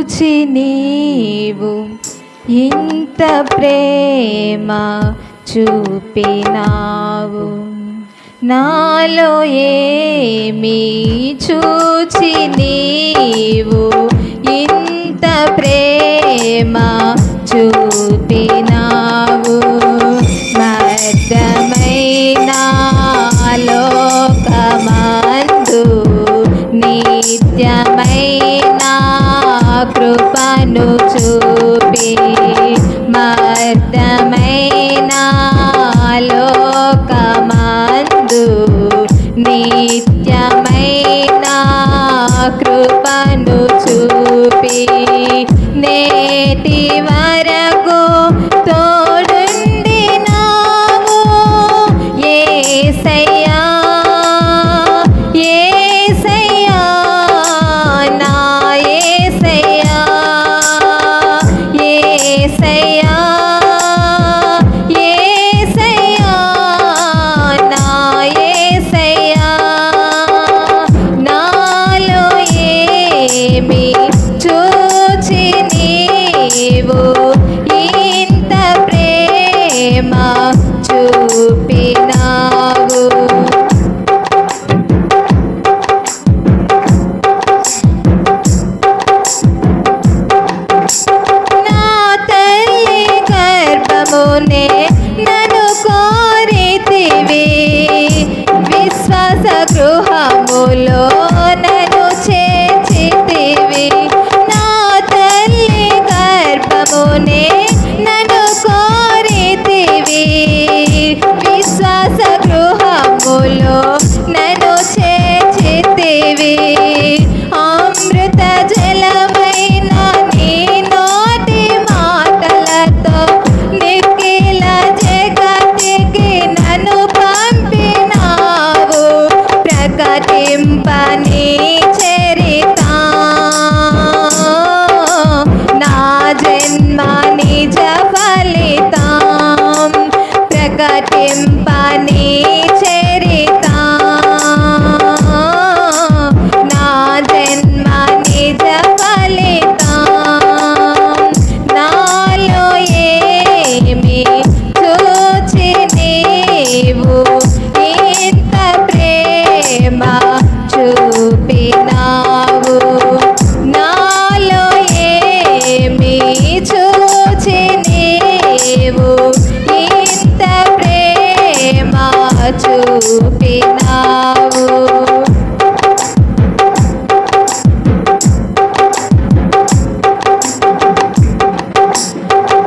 చూచి నీవు ఇంత ప్రేమ చూపినావు. నాలో ఏమి చూచి నీవు ఇంత ప్రేమ చూపినావు. మర్దమైన లోకమందు నిత్యమైన కృపను చూపి, మర్దమైన లోకమందు నిత్యమైన కృపను చూపి, నేటి వరకు తోడుండినావు యేసయ్యా, యేసయ్యా, నా యేసయ్యా, యేసయ్యా, యేసయ్యా, నా యేసయ్యా. నాలో ఏమి చూచి నీవు ఇంత ప్రేమ చూపినావు. నా తల్లి గర్భమునే నన్ను కోరితివి, విశ్వాస గృహములో నన్ను చేర్చితివి. నా తల్లి గర్భమునే నన్ను కోరితివి, విశ్వాస గృహములో నన్ను చేర్చితివి. అమృత జలమైన నీ నోటి మాటలతో నిఖిల జగతికి నన్ను పంపినావు. ప్రకటింపని చరిత నా జన్మ నిజ ఫలితం, ప్రకటింపని చరిత నా జన్మ నిజ ఫలితం. నాలో ఏమి చూచి నీవు ఇంత ప్రేమ చూపినావు. నాలో ఏమి చూచి నీవు ఇంత ప్రేమ చూపినావు.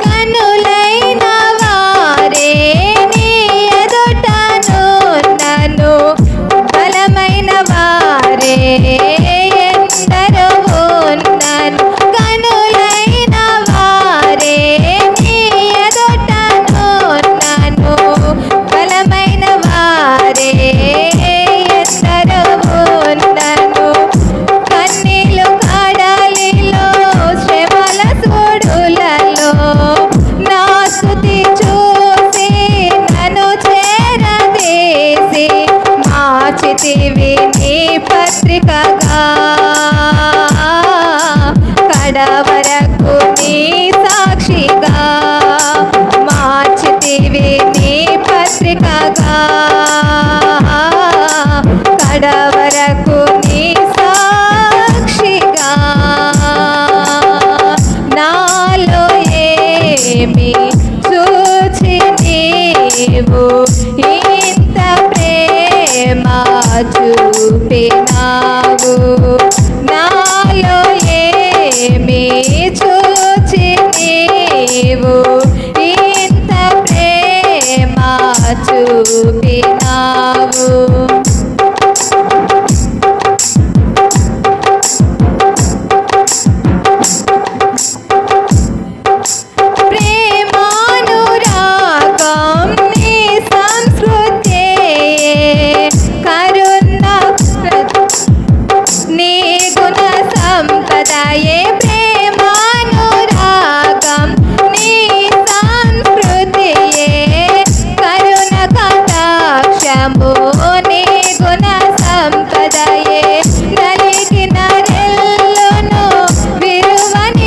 కనులైన వారే నీ ఎదుటను నన్ను, బలమైన వారే ఎందరో ఉన్నను. కనులైన వారే నీ ఎదుటను నన్ను, బలమైన వారే ఎందరో ఉన్నను. కన్నీలు కడలిలో శ్రమల సుడులలో నా స్తుతి చూసి నన్ను చేరదీసి, మార్చితివి నీ పత్రికగా, కడవరకు నీ సాక్షిగా. మార్చితివి నీ పత్రికగా, కడవరకు నీ సాక్షిగా. నాలో ఏమి చూచి నీవు ఇంత ప్రేమ చూపినావు. నాలో ఏమి చూచి నీవు ఇంత ప్రేమ చూపినావు. ప్రేమానురాగం నీ సంస్కృతే, కరుణ నీ గుణ సంపదయే. ప్రేమానురాగం నీ సంస్కృతియే, కరుణ కటాక్షము నీ గుణ సంపదయే. నలిగిన రెల్లును విరువని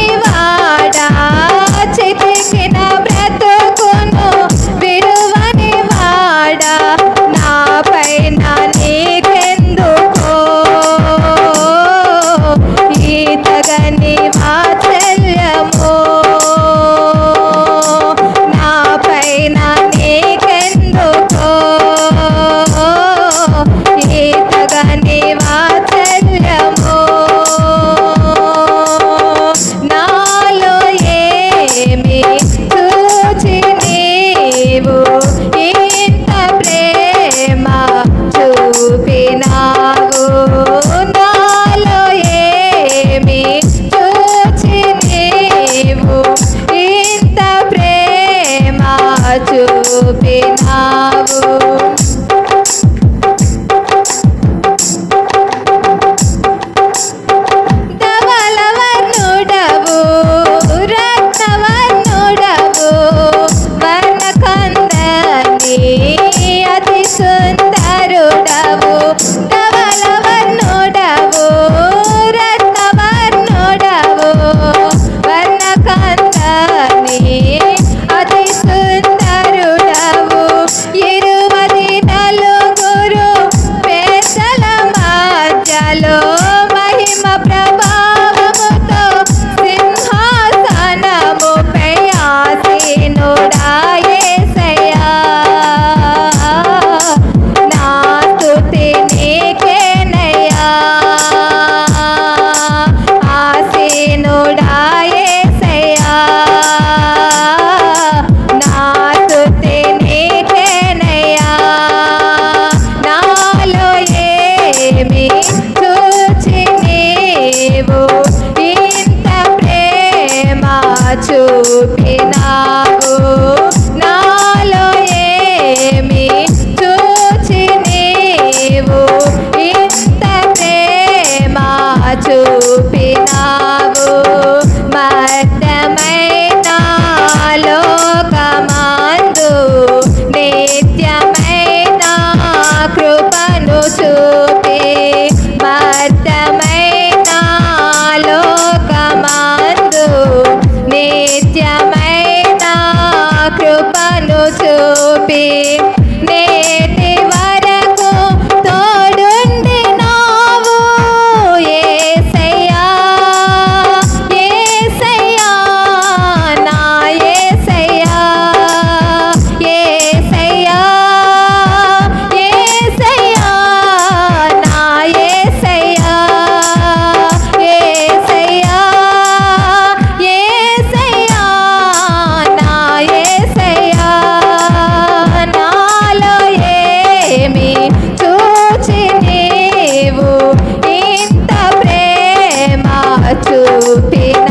చూపిన